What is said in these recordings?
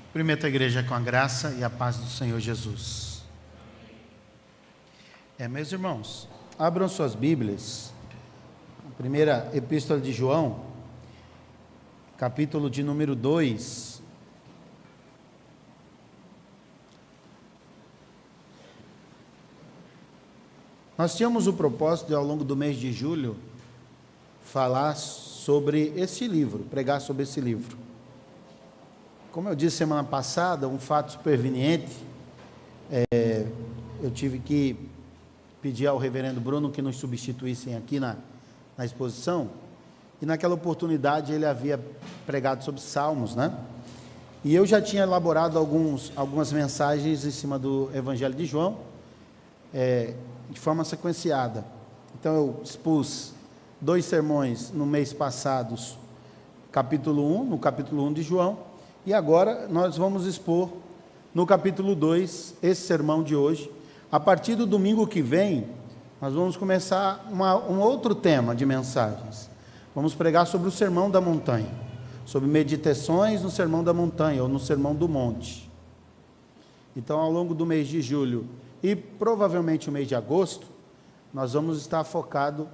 Cumprimento a igreja com a graça e a paz do Senhor Jesus. Meus irmãos, abram suas Bíblias, a primeira epístola de João, capítulo de número 2. Nós tínhamos o propósito de, ao longo do mês de julho, falar sobre esse livro, pregar sobre esse livro. Como eu disse semana passada, um fato superveniente, eu tive que pedir ao reverendo Bruno que nos substituíssem aqui na exposição, e naquela oportunidade ele havia pregado sobre Salmos, né? E eu já tinha elaborado algumas mensagens em cima do Evangelho de João, de forma sequenciada. Então eu expus 2 sermões no mês passado, no capítulo 1 de João, e agora nós vamos expor no capítulo 2, esse sermão de hoje. A partir do domingo que vem, nós vamos começar um outro tema de mensagens. Vamos pregar sobre o Sermão da Montanha, sobre meditações no Sermão da Montanha, ou no Sermão do Monte. Então, ao longo do mês de julho e provavelmente o mês de agosto, nós vamos estar focados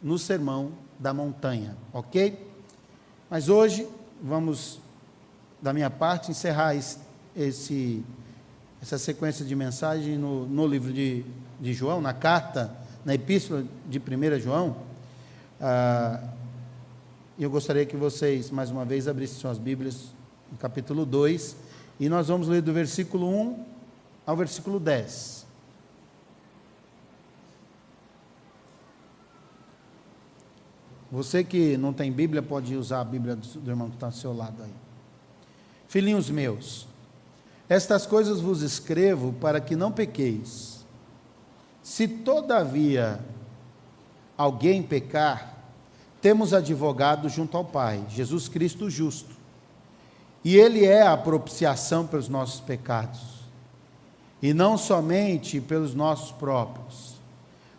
no Sermão da Montanha, ok? Mas hoje, vamos, da minha parte, encerrar essa sequência de mensagens no livro de João, na epístola de 1 João. Eu gostaria que vocês, mais uma vez, abrissem suas Bíblias no capítulo 2, e nós vamos ler do versículo 1 ao versículo 10. Você que não tem Bíblia, pode usar a Bíblia do irmão que está ao seu lado aí. Filhinhos meus, estas coisas vos escrevo para que não pequeis. Se todavia alguém pecar, temos advogado junto ao Pai, Jesus Cristo justo. E Ele é a propiciação pelos nossos pecados, e não somente pelos nossos próprios,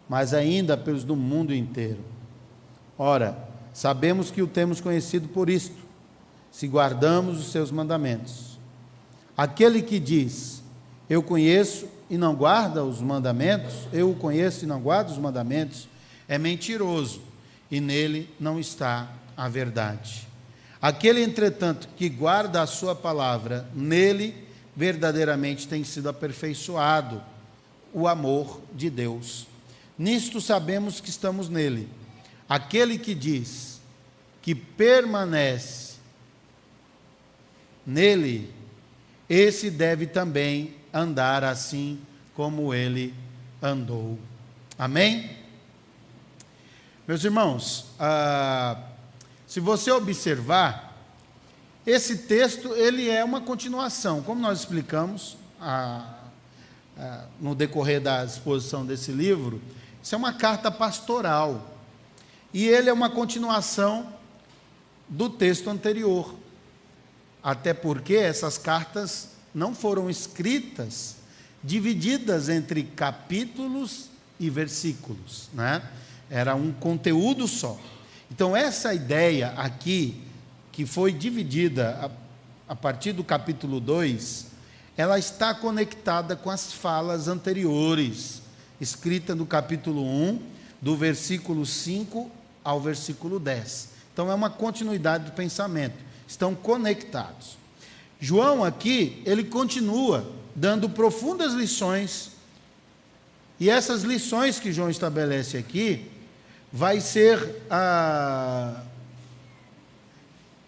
mas ainda pelos do mundo inteiro. Ora, sabemos que o temos conhecido por isto, se guardamos os seus mandamentos. Aquele que diz, eu conheço e não guarda os mandamentos, eu o conheço e não guardo os mandamentos, é mentiroso, e nele não está a verdade. Aquele, entretanto, que guarda a sua palavra, nele verdadeiramente tem sido aperfeiçoado o amor de Deus. Nisto sabemos que estamos nele. Aquele que diz que permanece nele, esse deve também andar assim como ele andou. Amém? Meus irmãos, se você observar, esse texto ele é uma continuação, como nós explicamos no decorrer da exposição desse livro. Isso é uma carta pastoral, e ele é uma continuação do texto anterior, até porque essas cartas não foram escritas divididas entre capítulos e versículos, né? Era um conteúdo só. Então essa ideia aqui, que foi dividida a partir do capítulo 2, ela está conectada com as falas anteriores, escritas no capítulo 1, do versículo 5 ao versículo 10. Então é uma continuidade do pensamento, estão conectados. João aqui, ele continua dando profundas lições, e essas lições que João estabelece aqui, vai ser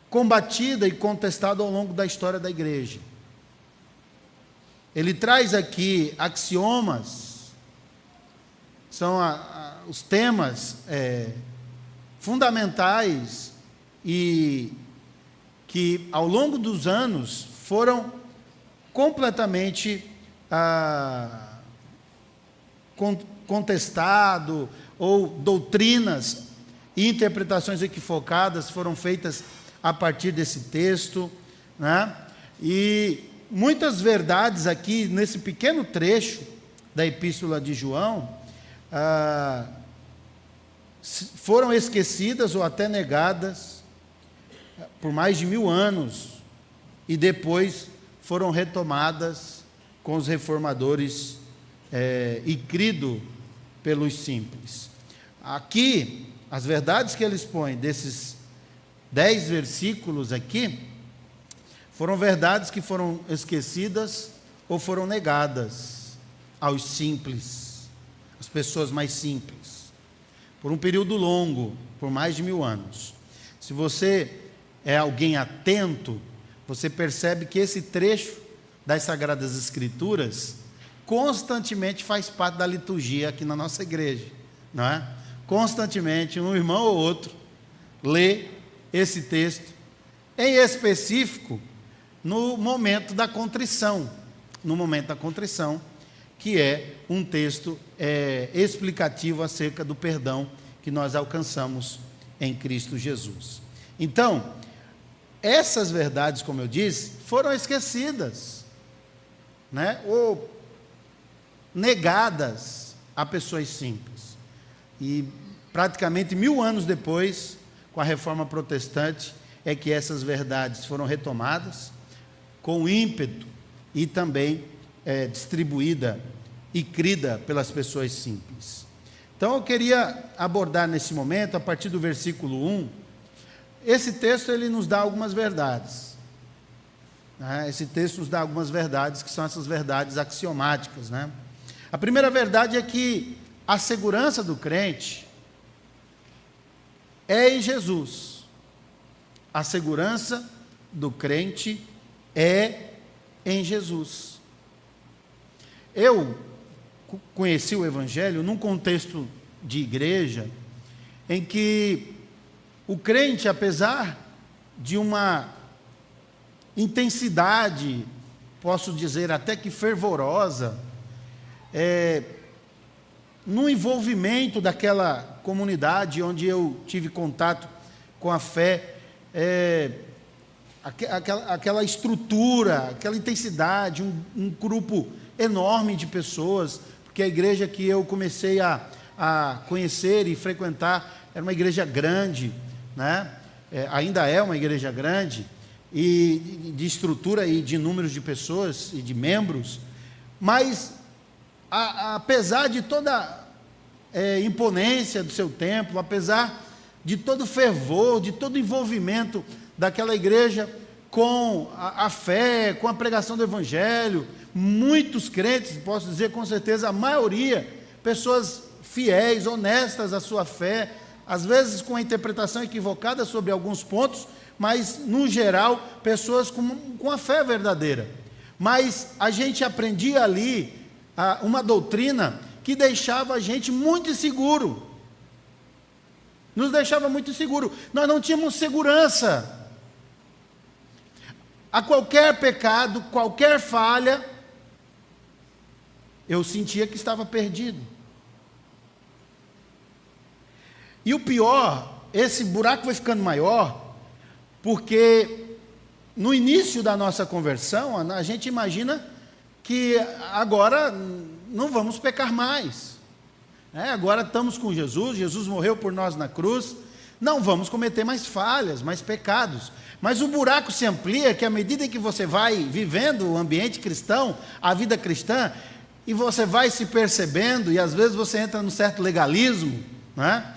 combatida e contestada ao longo da história da igreja. Ele traz aqui axiomas, são os temas fundamentais, e que ao longo dos anos foram completamente contestados, ou doutrinas e interpretações equivocadas foram feitas a partir desse texto, né? E muitas verdades aqui nesse pequeno trecho da epístola de João foram esquecidas ou até negadas por mais de 1000 anos, e depois foram retomadas com os reformadores e crido pelos simples. Aqui, as verdades que ele expõe desses 10 versículos aqui, foram verdades que foram esquecidas ou foram negadas aos simples, às pessoas mais simples, por um período longo, por mais de 1000 anos. Se você é alguém atento, você percebe que esse trecho das Sagradas Escrituras constantemente faz parte da liturgia aqui na nossa igreja, não é? Constantemente, um irmão ou outro lê esse texto, em específico, no momento da contrição, que é um texto explicativo acerca do perdão que nós alcançamos em Cristo Jesus. Então, essas verdades, como eu disse, foram esquecidas, né? Ou negadas a pessoas simples. E praticamente 1000 anos depois, com a Reforma Protestante, é que essas verdades foram retomadas com ímpeto e também distribuída e crida pelas pessoas simples. Então eu queria abordar nesse momento, a partir do versículo 1, esse texto ele nos dá algumas verdades. Né? Esse texto nos dá algumas verdades, que são essas verdades axiomáticas. Né? A primeira verdade é que a segurança do crente é em Jesus. A segurança do crente é em Jesus. Eu conheci o Evangelho num contexto de igreja, em que o crente, apesar de uma intensidade, posso dizer até que fervorosa, no envolvimento daquela comunidade onde eu tive contato com a fé, aquela estrutura, aquela intensidade, um grupo enorme de pessoas, porque a igreja que eu comecei a conhecer e frequentar era uma igreja grande, né? Ainda é uma igreja grande, e de estrutura e de números de pessoas e de membros, mas apesar de toda imponência do seu templo, apesar de todo o fervor, de todo o envolvimento daquela igreja com a fé, com a pregação do Evangelho, muitos crentes, posso dizer com certeza, a maioria, pessoas fiéis, honestas à sua fé, às vezes com a interpretação equivocada sobre alguns pontos, mas no geral, pessoas com a fé verdadeira. Mas a gente aprendia ali uma doutrina que deixava a gente muito inseguro, nos deixava muito inseguro, nós não tínhamos segurança. A qualquer pecado, qualquer falha, eu sentia que estava perdido. E o pior, esse buraco vai ficando maior, porque no início da nossa conversão, a gente imagina que agora não vamos pecar mais. Agora estamos com Jesus, Jesus morreu por nós na cruz, não vamos cometer mais falhas, mais pecados. Mas o buraco se amplia, que à medida que você vai vivendo o ambiente cristão, a vida cristã, e você vai se percebendo, e às vezes você entra num certo legalismo, né?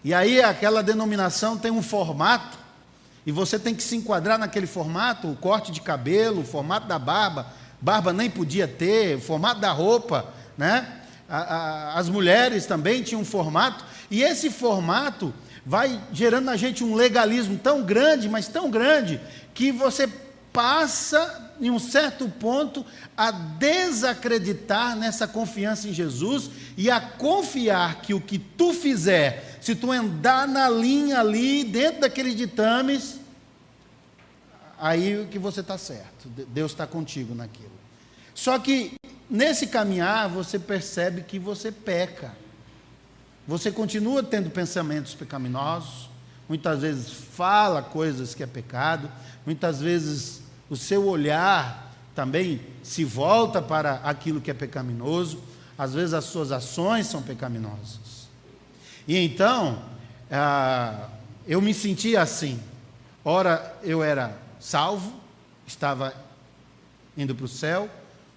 E aí aquela denominação tem um formato, e você tem que se enquadrar naquele formato, o corte de cabelo, o formato da barba nem podia ter, o formato da roupa, né? As mulheres também tinham um formato, e esse formato vai gerando na gente um legalismo tão grande, mas tão grande, que você passa, em um certo ponto, a desacreditar nessa confiança em Jesus e a confiar que o que tu fizer, se tu andar na linha ali, dentro daqueles ditames, aí que você está certo, Deus está contigo naquilo. Só que nesse caminhar você percebe que você peca, você continua tendo pensamentos pecaminosos, muitas vezes fala coisas que é pecado, muitas vezes o seu olhar também se volta para aquilo que é pecaminoso, às vezes as suas ações são pecaminosas. E então, eu me sentia assim, ora eu era salvo, estava indo para o céu,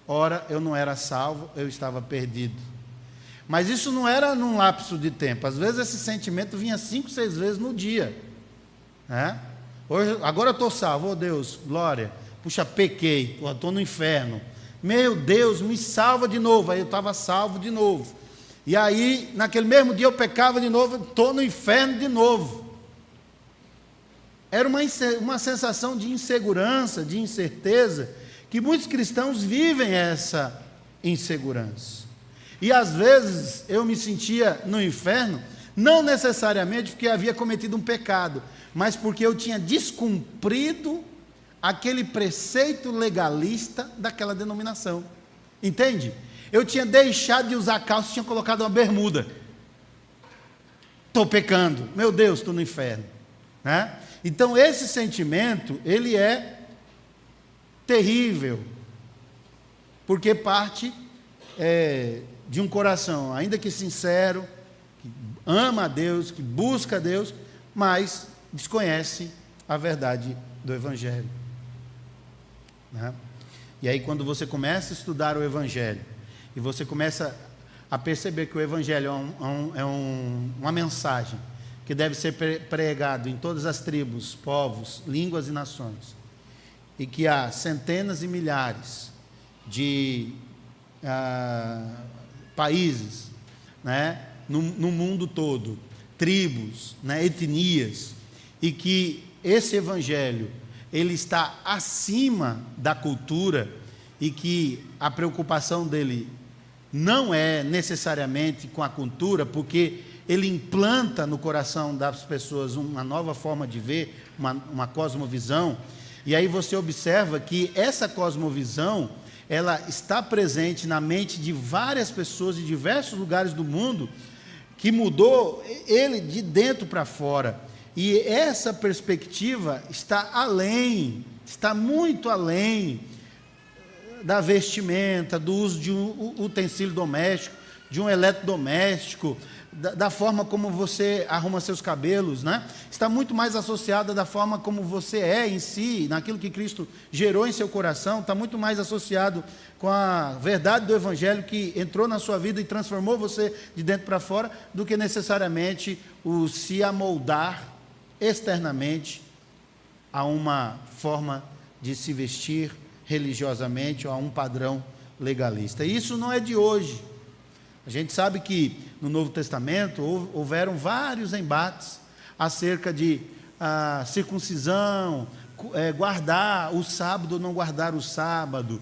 ora eu não era salvo, eu estava perdido. Mas isso não era num lapso de tempo. Às vezes esse sentimento vinha 5, 6 vezes no dia, né? Hoje, agora eu estou salvo, oh Deus, glória. Puxa, pequei, estou no inferno. Meu Deus, me salva de novo. Aí eu estava salvo de novo. E aí, naquele mesmo dia eu pecava de novo, estou no inferno de novo. Era uma sensação de insegurança, de incerteza, que muitos cristãos vivem essa insegurança. E às vezes eu me sentia no inferno, não necessariamente porque havia cometido um pecado, mas porque eu tinha descumprido aquele preceito legalista daquela denominação. Entende? Eu tinha deixado de usar calça e tinha colocado uma bermuda. Estou pecando, meu Deus, estou no inferno, né? Então esse sentimento, ele é terrível, porque parte de um coração, ainda que sincero, que ama a Deus, que busca a Deus, mas desconhece a verdade do Evangelho, né? E aí quando você começa a estudar o Evangelho, e você começa a perceber que o Evangelho é uma mensagem que deve ser pregado em todas as tribos, povos, línguas e nações, e que há centenas e milhares de países, né, no mundo todo, tribos, né, etnias, e que esse Evangelho ele está acima da cultura, e que a preocupação dele não é necessariamente com a cultura, porque ele implanta no coração das pessoas uma nova forma de ver, uma cosmovisão. E aí você observa que essa cosmovisão, ela está presente na mente de várias pessoas de diversos lugares do mundo, que mudou ele de dentro para fora. E essa perspectiva está além, está muito além da vestimenta, do uso de um utensílio doméstico, de um eletrodoméstico, da forma como você arruma seus cabelos, né? Está muito mais associada da forma como você é em si, naquilo que Cristo gerou em seu coração, está muito mais associado com a verdade do Evangelho que entrou na sua vida e transformou você de dentro para fora, do que necessariamente o se amoldar externamente a uma forma de se vestir religiosamente ou a um padrão legalista. E isso não é de hoje. A gente sabe que no Novo Testamento houveram vários embates acerca de circuncisão, guardar o sábado ou não guardar o sábado,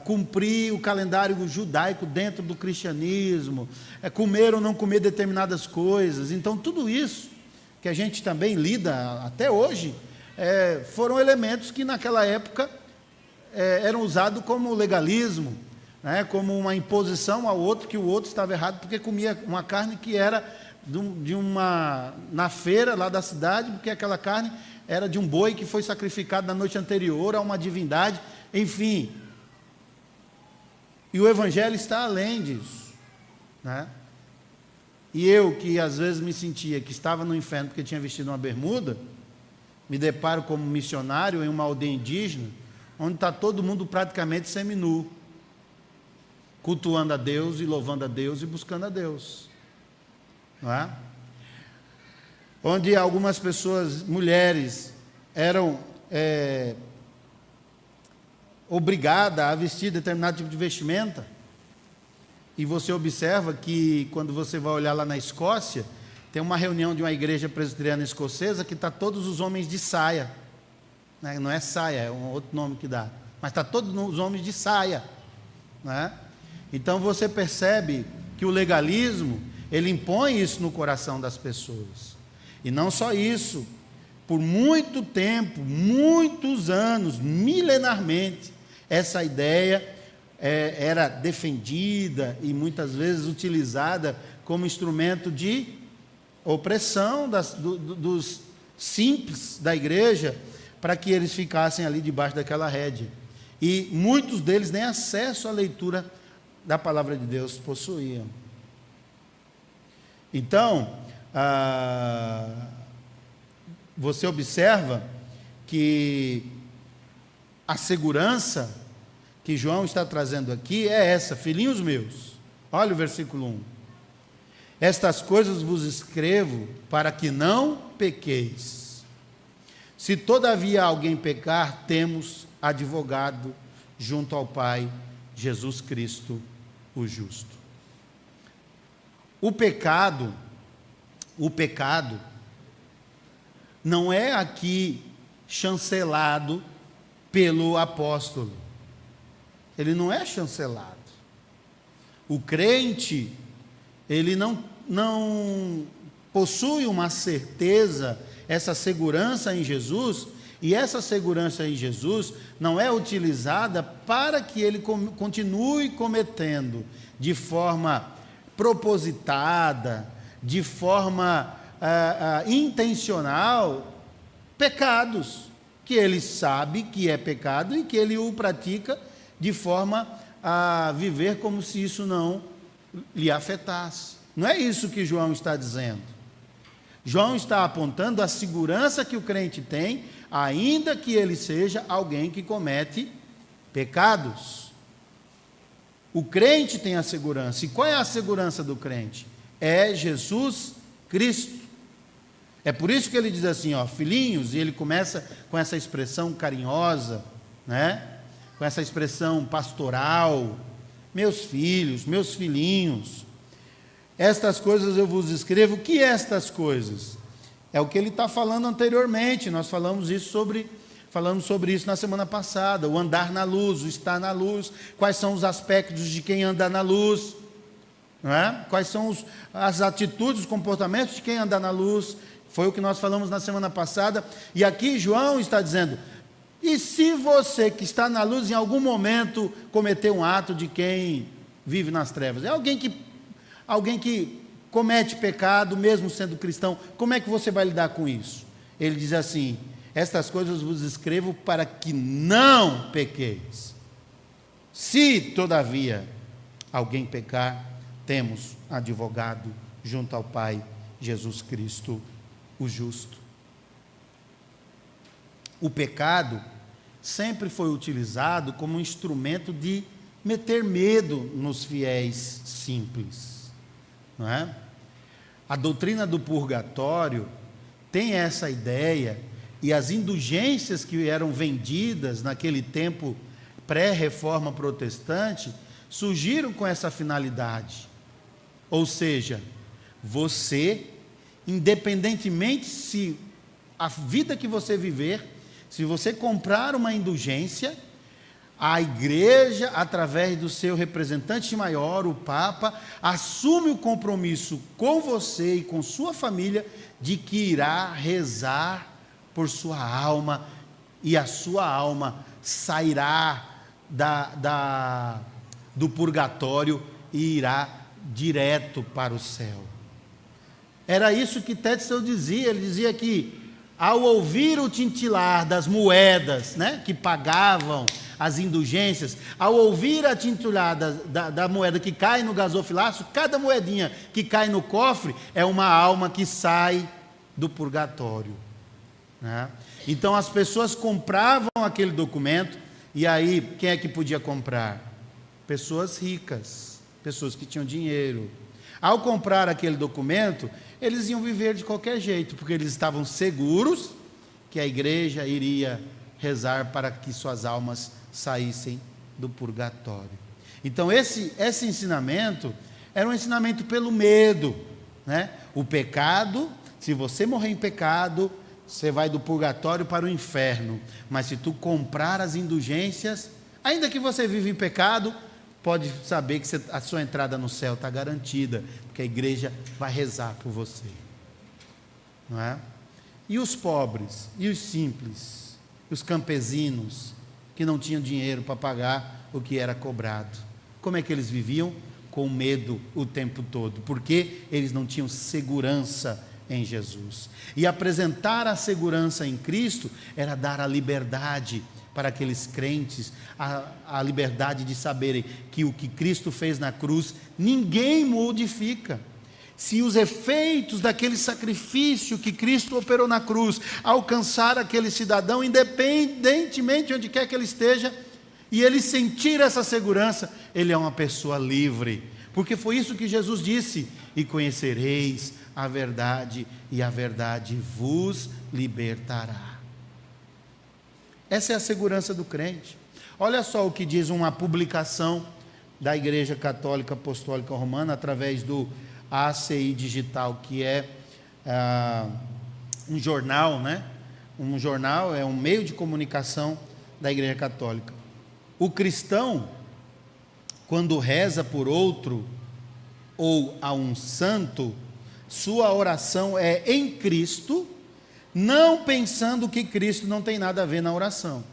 cumprir o calendário judaico dentro do cristianismo, comer ou não comer determinadas coisas. Então tudo isso que a gente também lida até hoje, foram elementos que naquela época eram usados como legalismo, né, como uma imposição ao outro, que o outro estava errado porque comia uma carne que era na feira lá da cidade, porque aquela carne era de um boi que foi sacrificado na noite anterior a uma divindade, enfim. E o Evangelho está além disso, né? E eu, que às vezes me sentia que estava no inferno porque tinha vestido uma bermuda, me deparo como missionário em uma aldeia indígena, onde está todo mundo praticamente seminu, cultuando a Deus e louvando a Deus e buscando a Deus, não é? Onde algumas pessoas, mulheres, eram obrigadas a vestir determinado tipo de vestimenta. E você observa que quando você vai olhar lá na Escócia, tem uma reunião de uma igreja presbiteriana escocesa que está todos os homens de saia, né? Não é saia, é um outro nome que dá, mas está todos os homens de saia, né? Então você percebe que o legalismo, ele impõe isso no coração das pessoas. E não só isso, por muito tempo, muitos anos, milenarmente, essa ideia era defendida e muitas vezes utilizada como instrumento de opressão dos simples da igreja, para que eles ficassem ali debaixo daquela rédea. E muitos deles nem acesso à leitura da palavra de Deus possuíam. Então, você observa que A segurança que João está trazendo aqui é essa: filhinhos meus, olha o versículo 1. Estas coisas vos escrevo para que não pequeis. Se todavia alguém pecar, temos advogado junto ao Pai, Jesus Cristo, o justo. O pecado não é aqui chancelado pelo apóstolo. Ele não é chancelado. O crente, ele não possui uma certeza, essa segurança em Jesus, e essa segurança em Jesus não é utilizada para que ele continue cometendo de forma propositada, de forma intencional, pecados, que ele sabe que é pecado e que ele o pratica de forma a viver como se isso não lhe afetasse. Não é isso que João está dizendo. João está apontando a segurança que o crente tem, ainda que ele seja alguém que comete pecados. O crente tem a segurança. E qual é a segurança do crente? É Jesus Cristo. É por isso que ele diz assim, filhinhos, e ele começa com essa expressão carinhosa, né? Com essa expressão pastoral, meus filhos, meus filhinhos. Estas coisas eu vos escrevo. O que é estas coisas? É o que ele está falando anteriormente. Nós falamos sobre isso na semana passada. O andar na luz, o estar na luz. Quais são os aspectos de quem anda na luz? Não é? Quais são as atitudes, os comportamentos de quem anda na luz? Foi o que nós falamos na semana passada. E aqui João está dizendo: e se você que está na luz em algum momento cometeu um ato de quem vive nas trevas? É alguém que comete pecado, mesmo sendo cristão, como é que você vai lidar com isso? Ele diz assim: estas coisas vos escrevo para que não pequeis. Se, todavia, alguém pecar, temos advogado junto ao Pai, Jesus Cristo, o justo. O pecado sempre foi utilizado como um instrumento de meter medo nos fiéis simples. Não é? A doutrina do purgatório tem essa ideia, e as indulgências que eram vendidas naquele tempo pré-reforma protestante surgiram com essa finalidade. Ou seja, você, independentemente se a vida que você viver, se você comprar uma indulgência, a igreja, através do seu representante maior, o Papa, assume o compromisso com você e com sua família de que irá rezar por sua alma, e a sua alma sairá do purgatório e irá direto para o céu. Era isso que Tetzel dizia. Ele dizia que, ao ouvir o tintilar das moedas, né, que pagavam as indulgências, ao ouvir a tintilar da moeda que cai no gasofilácio, cada moedinha que cai no cofre é uma alma que sai do purgatório, né? Então as pessoas compravam aquele documento, e aí quem é que podia comprar? Pessoas ricas, pessoas que tinham dinheiro. Ao comprar aquele documento, eles iam viver de qualquer jeito, porque eles estavam seguros que a igreja iria rezar para que suas almas saíssem do purgatório. Então esse ensinamento era um ensinamento pelo medo, né? O pecado, se você morrer em pecado, você vai do purgatório para o inferno. Mas se tu comprar as indulgências, ainda que você viva em pecado, pode saber que a sua entrada no céu está garantida, porque a igreja vai rezar por você, não é? E os pobres, e os simples, os campesinos, que não tinham dinheiro para pagar o que era cobrado, como é que eles viviam? Com medo o tempo todo, porque eles não tinham segurança em Jesus. E apresentar a segurança em Cristo era dar a liberdade para aqueles crentes, a liberdade de saberem que o que Cristo fez na cruz, ninguém modifica. se os efeitos daquele sacrifício que Cristo operou na cruz alcançar aquele cidadão, independentemente de onde quer que ele esteja, e ele sentir essa segurança, ele é uma pessoa livre, porque foi isso que Jesus disse: e conhecereis a verdade, e a verdade vos libertará. Essa é a segurança do crente. Olha só o que diz uma publicação da Igreja Católica Apostólica Romana, através do ACI Digital, que é um jornal, né? Um jornal é um meio de comunicação da Igreja Católica. O cristão, quando reza por outro ou a um santo, sua oração é em Cristo, não pensando que Cristo não tem nada a ver na oração.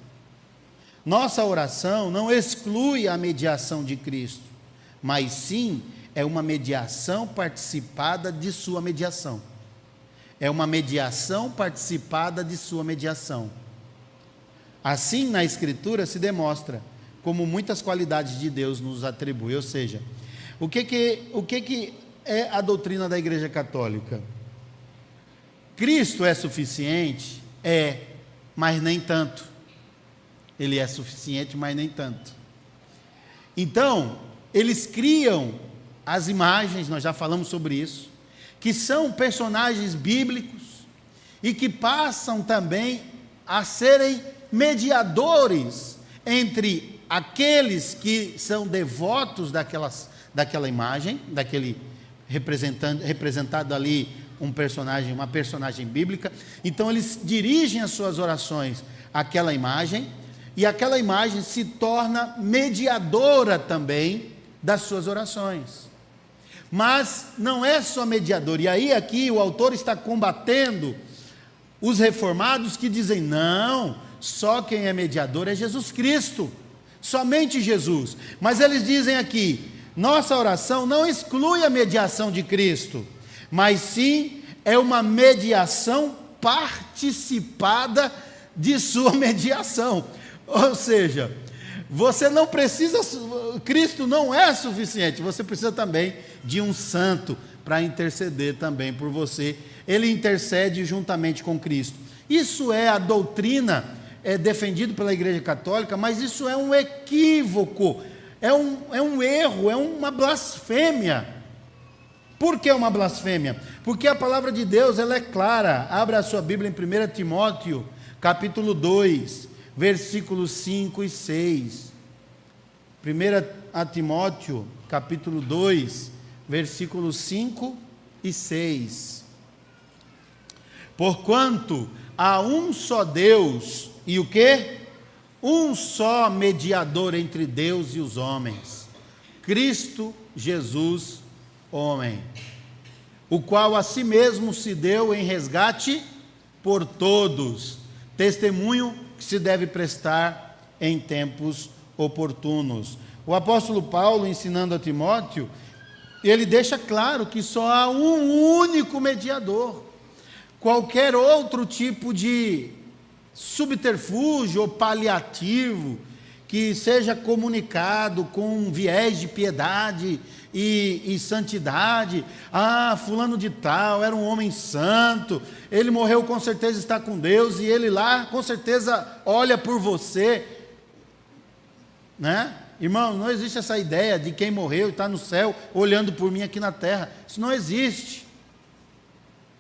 Nossa oração não exclui a mediação de Cristo, mas sim é uma mediação participada de sua mediação. É uma mediação participada de sua mediação. Assim, na Escritura se demonstra como muitas qualidades de Deus nos atribui. Ou seja, o que é a doutrina da Igreja Católica? Cristo é suficiente? É, mas nem tanto. Ele é suficiente, mas nem tanto. Então, eles criam as imagens, nós já falamos sobre isso, que são personagens bíblicos e que passam também a serem mediadores entre aqueles que são devotos daquela imagem, daquele representado ali uma personagem bíblica. Então eles dirigem as suas orações àquela imagem, e aquela imagem se torna mediadora também das suas orações. Mas não é só mediador, e aí aqui o autor está combatendo os reformados que dizem: não, só quem é mediador é Jesus Cristo, somente Jesus. Mas eles dizem aqui: nossa oração não exclui a mediação de Cristo, mas sim é uma mediação participada de sua mediação. Ou seja, você não precisa, Cristo não é suficiente, você precisa também de um santo para interceder também por você. Ele intercede juntamente com Cristo. Isso é a doutrina defendida pela Igreja Católica, mas isso é um equívoco, é um erro, é uma blasfêmia. Por que uma blasfêmia? Porque a palavra de Deus ela é clara. Abra a sua Bíblia em 1 Timóteo, capítulo 2, versículos 5 e 6. 1 Timóteo, capítulo 2, versículos 5 e 6. Porquanto há um só Deus, e o quê? Um só mediador entre Deus e os homens, Cristo Jesus, homem, o qual a si mesmo se deu em resgate por todos, testemunho que se deve prestar em tempos oportunos. O apóstolo Paulo, ensinando a Timóteo, ele deixa claro que só há um único mediador. Qualquer outro tipo de subterfúgio ou paliativo que seja comunicado com viés de piedade e santidade, fulano de tal era um homem santo, ele morreu, com certeza está com Deus, e ele lá com certeza olha por você, né? Irmão, não existe essa ideia de quem morreu e está no céu olhando por mim aqui na terra. Isso não existe,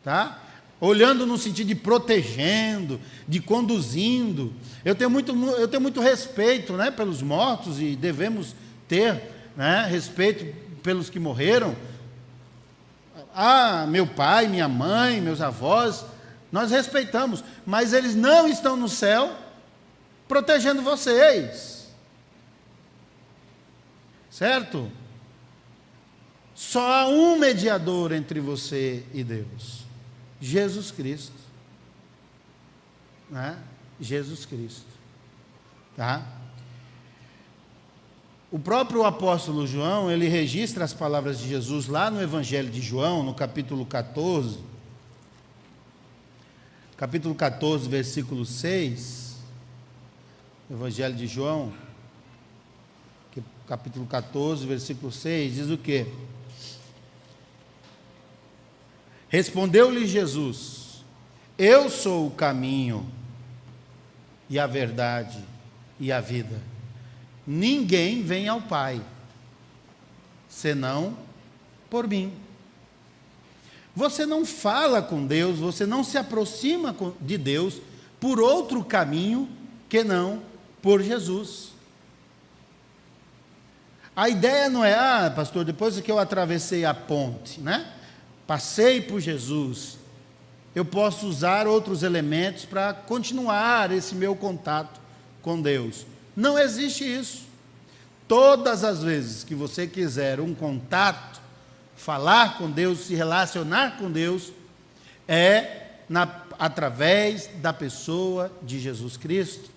tá? Olhando no sentido de protegendo, de conduzindo. Eu tenho muito respeito, né, pelos mortos, e devemos ter, né, respeito pelos que morreram. Meu pai, minha mãe, meus avós, nós respeitamos, mas eles não estão no céu protegendo vocês, certo? Só há um mediador entre você e Deus: Jesus Cristo, né? Jesus Cristo, tá? O próprio apóstolo João, ele registra as palavras de Jesus lá no Evangelho de João, no capítulo 14, versículo 6, Evangelho de João, capítulo 14, versículo 6, diz o quê? Respondeu-lhe Jesus: eu sou o caminho e a verdade e a vida. Ninguém vem ao Pai, senão por mim. Você não fala com Deus, você não se aproxima de Deus por outro caminho que não por Jesus. A ideia não é, pastor, depois que eu atravessei a ponte, né? Passei por Jesus, eu posso usar outros elementos para continuar esse meu contato com Deus. Não existe isso. Todas as vezes que você quiser um contato, falar com Deus, se relacionar com Deus, através da pessoa de Jesus Cristo.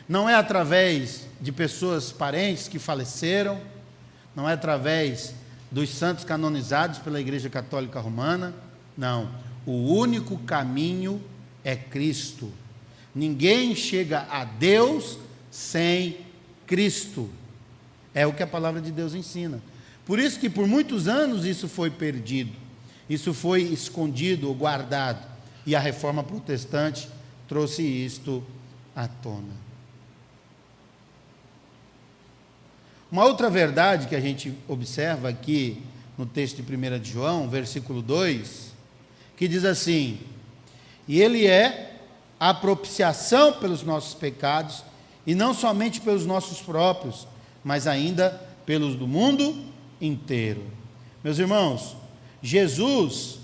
Não é através de pessoas parentes que faleceram, não é através dos santos canonizados pela Igreja Católica Romana, não. O único caminho é Cristo. Ninguém chega a Deus sem Cristo. É o que a palavra de Deus ensina. Por isso que por muitos anos isso foi perdido, isso foi escondido ou guardado, e a reforma protestante trouxe isto à tona. Uma outra verdade que a gente observa aqui no texto de 1 de João, versículo 2, que diz assim: e ele é a propiciação pelos nossos pecados, e não somente pelos nossos próprios, mas ainda pelos do mundo inteiro. Meus irmãos, Jesus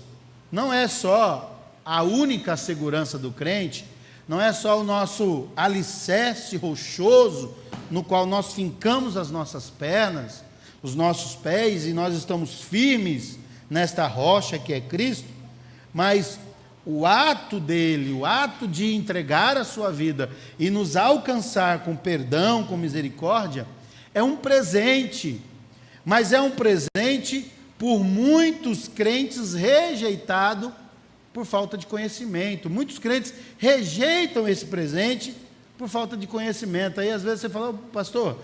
não é só a única segurança do crente, não é só o nosso alicerce rochoso, no qual nós fincamos as nossas pernas, os nossos pés, e nós estamos firmes nesta rocha que é Cristo, mas o ato dele, o ato de entregar a sua vida e nos alcançar com perdão, com misericórdia, é um presente, mas é um presente por muitos crentes rejeitado por falta de conhecimento. Muitos crentes rejeitam esse presente por falta de conhecimento. Aí às vezes você fala: pastor,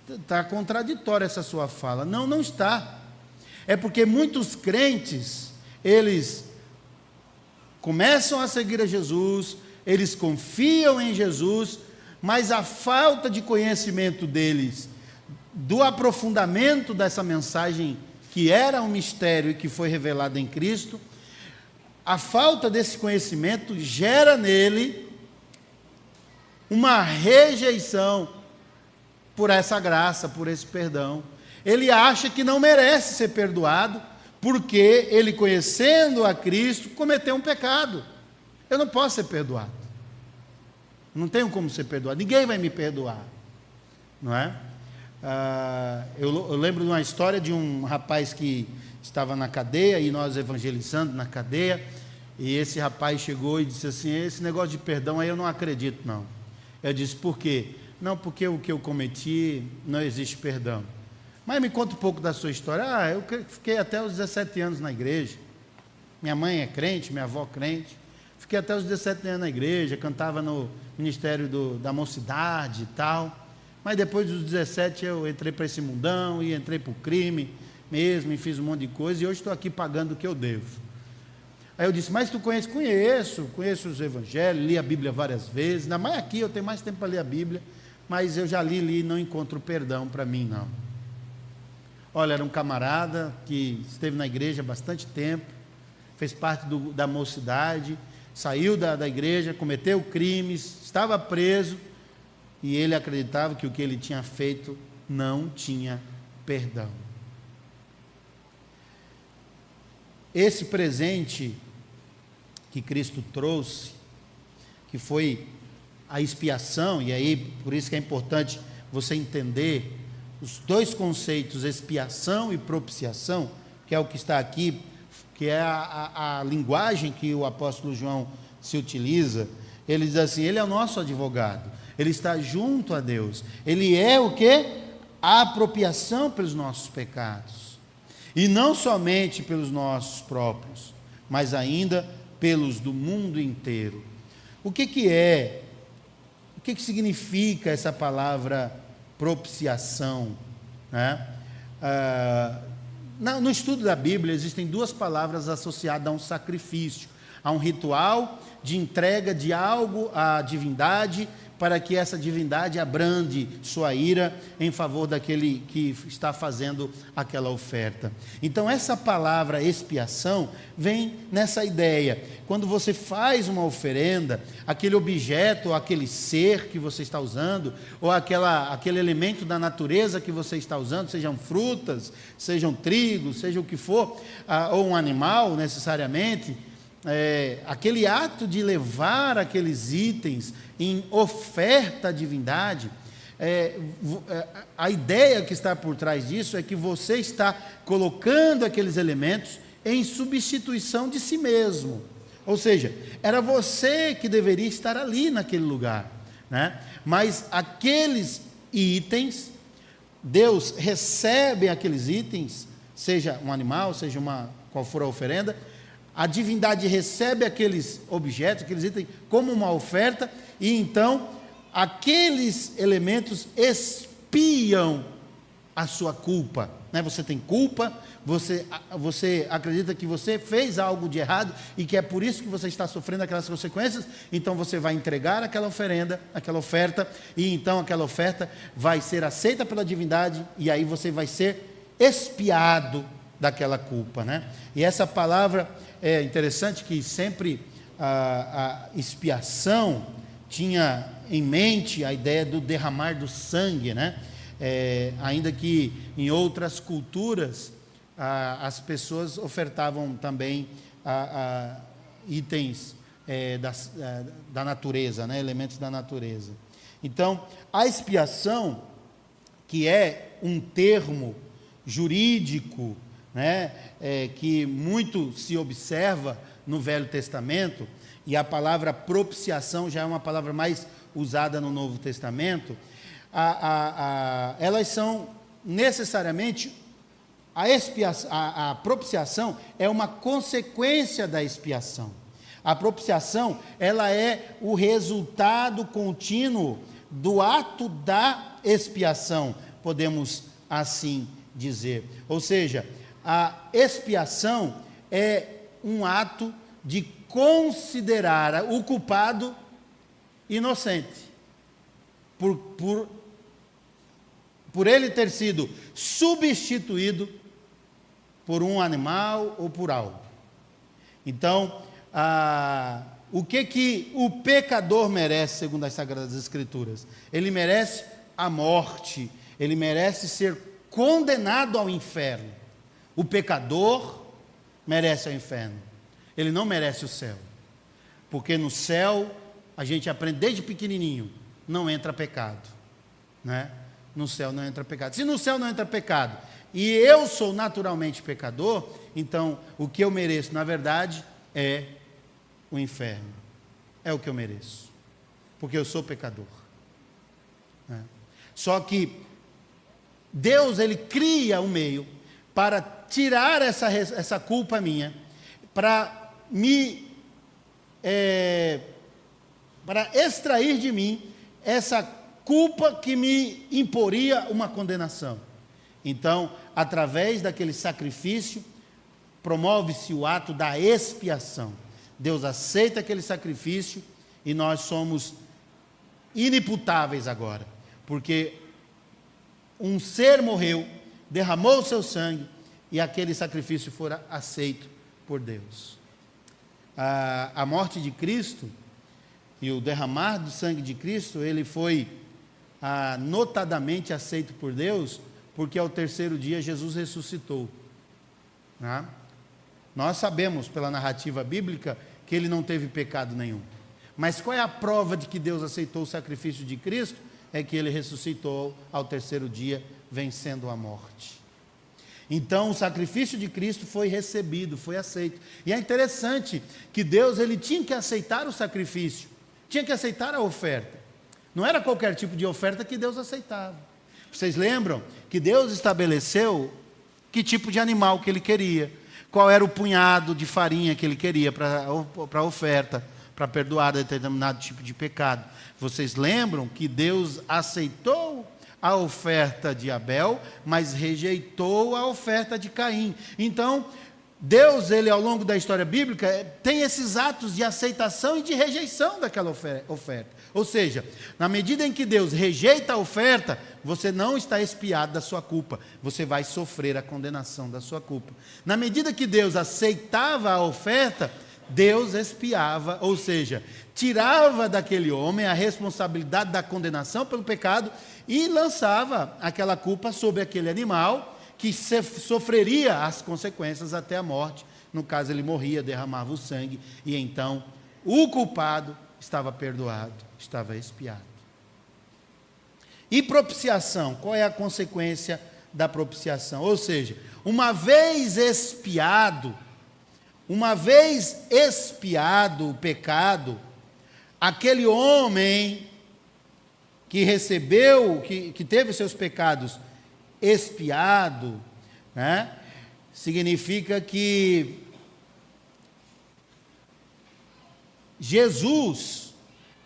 está contraditória essa sua fala. Não, não está. É porque muitos crentes, eles começam a seguir a Jesus, eles confiam em Jesus, mas a falta de conhecimento deles, do aprofundamento dessa mensagem que era um mistério e que foi revelado em Cristo, a falta desse conhecimento gera nele uma rejeição por essa graça, por esse perdão. Ele acha que não merece ser perdoado, porque ele, conhecendo a Cristo, cometeu um pecado. Eu não posso ser perdoado. Não tenho como ser perdoado. Ninguém vai me perdoar. Não é? Eu lembro de uma história de um rapaz que estava na cadeia, e nós evangelizando na cadeia, e esse rapaz chegou e disse assim: esse negócio de perdão aí eu não acredito não. Eu disse: por quê? Não, porque o que eu cometi não existe perdão. Mas me conta um pouco da sua história. Eu fiquei até os 17 anos na igreja, minha mãe é crente, minha avó crente, fiquei até os 17 anos na igreja, cantava no ministério da mocidade e tal, mas depois dos 17 eu entrei para esse mundão, e entrei para o crime mesmo, e fiz um monte de coisa, e hoje estou aqui pagando o que eu devo. Aí eu disse: mas tu conhece? Conheço os evangelhos, li a Bíblia várias vezes, ainda mais aqui eu tenho mais tempo para ler a Bíblia, mas eu já li e não encontro perdão para mim não. Olha, era um camarada que esteve na igreja há bastante tempo, fez parte da mocidade, saiu da igreja, cometeu crimes, estava preso, e ele acreditava que o que ele tinha feito não tinha perdão. Esse presente que Cristo trouxe, que foi a expiação, e aí por isso que é importante você entender os dois conceitos, expiação e propiciação, que é o que está aqui, que é a linguagem que o apóstolo João se utiliza. Ele diz assim: ele é o nosso advogado, ele está junto a Deus, ele é o quê? A apropriação pelos nossos pecados, e não somente pelos nossos próprios, mas ainda pelos do mundo inteiro. O que significa essa palavra propiciação, né? No estudo da Bíblia existem duas palavras associadas a um sacrifício, a um ritual de entrega de algo à divindade, para que essa divindade abrande sua ira em favor daquele que está fazendo aquela oferta. Então essa palavra expiação vem nessa ideia. Quando você faz uma oferenda, aquele objeto, ou aquele ser que você está usando, ou aquele elemento da natureza que você está usando, sejam frutas, sejam trigo, seja o que for, ou um animal necessariamente, aquele ato de levar aqueles itens em oferta à divindade, a ideia que está por trás disso é que você está colocando aqueles elementos em substituição de si mesmo. Ou seja, era você que deveria estar ali naquele lugar, né? Mas aqueles itens, Deus recebe aqueles itens, seja um animal, seja qual for a oferenda, a divindade recebe aqueles objetos, aqueles itens, como uma oferta, e então aqueles elementos expiam a sua culpa, né? Você tem culpa, você acredita que você fez algo de errado, e que é por isso que você está sofrendo aquelas consequências, então você vai entregar aquela oferta, e então aquela oferta vai ser aceita pela divindade, e aí você vai ser expiado daquela culpa, né? E essa palavra é interessante, que sempre a expiação tinha em mente a ideia do derramar do sangue, né? Ainda que em outras culturas as pessoas ofertavam também itens da natureza, né? Elementos da natureza. Então, a expiação, que é um termo jurídico, né, que muito se observa no Velho Testamento, e a palavra propiciação já é uma palavra mais usada no Novo Testamento, elas são necessariamente, a propiciação é uma consequência da expiação. A propiciação, ela é o resultado contínuo do ato da expiação, podemos assim dizer. Ou seja, a expiação é um ato de considerar o culpado inocente, por ele ter sido substituído por um animal ou por algo. Então, o que o pecador merece, segundo as Sagradas Escrituras? Ele merece a morte, ele merece ser condenado ao inferno. O pecador merece o inferno, ele não merece o céu, porque no céu, a gente aprende desde pequenininho, não entra pecado, né? No céu não entra pecado. Se no céu não entra pecado, e eu sou naturalmente pecador, então o que eu mereço, na verdade, é o inferno. É o que eu mereço, porque eu sou pecador, né? Só que Deus, Ele cria um meio para tirar essa culpa minha, para extrair de mim essa culpa que me imporia uma condenação. Então, através daquele sacrifício, promove-se o ato da expiação. Deus aceita aquele sacrifício e nós somos inimputáveis agora, porque um ser morreu, derramou o seu sangue, e aquele sacrifício foi aceito por Deus. A morte de Cristo e o derramar do sangue de Cristo, ele foi notadamente aceito por Deus, porque ao terceiro dia Jesus ressuscitou, né? Nós sabemos pela narrativa bíblica que ele não teve pecado nenhum, mas qual é a prova de que Deus aceitou o sacrifício de Cristo? É que ele ressuscitou ao terceiro dia, vencendo a morte. Então o sacrifício de Cristo foi recebido, foi aceito. E é interessante que Deus, ele tinha que aceitar o sacrifício, tinha que aceitar a oferta. Não era qualquer tipo de oferta que Deus aceitava. Vocês lembram que Deus estabeleceu que tipo de animal que ele queria, qual era o punhado de farinha que ele queria para a oferta, para perdoar determinado tipo de pecado. Vocês lembram que Deus aceitou a oferta de Abel, mas rejeitou a oferta de Caim. Então, Deus, ele ao longo da história bíblica, tem esses atos de aceitação e de rejeição daquela oferta. Ou seja, na medida em que Deus rejeita a oferta, você não está expiado da sua culpa, você vai sofrer a condenação da sua culpa. Na medida que Deus aceitava a oferta, Deus expiava, ou seja, tirava daquele homem a responsabilidade da condenação pelo pecado e lançava aquela culpa sobre aquele animal que sofreria as consequências até a morte. No caso, ele morria, derramava o sangue, e então o culpado estava perdoado, estava expiado. E propiciação, qual é a consequência da propiciação? Ou seja, uma vez expiado o pecado, aquele homem que recebeu, que teve os seus pecados expiado, né, significa que Jesus,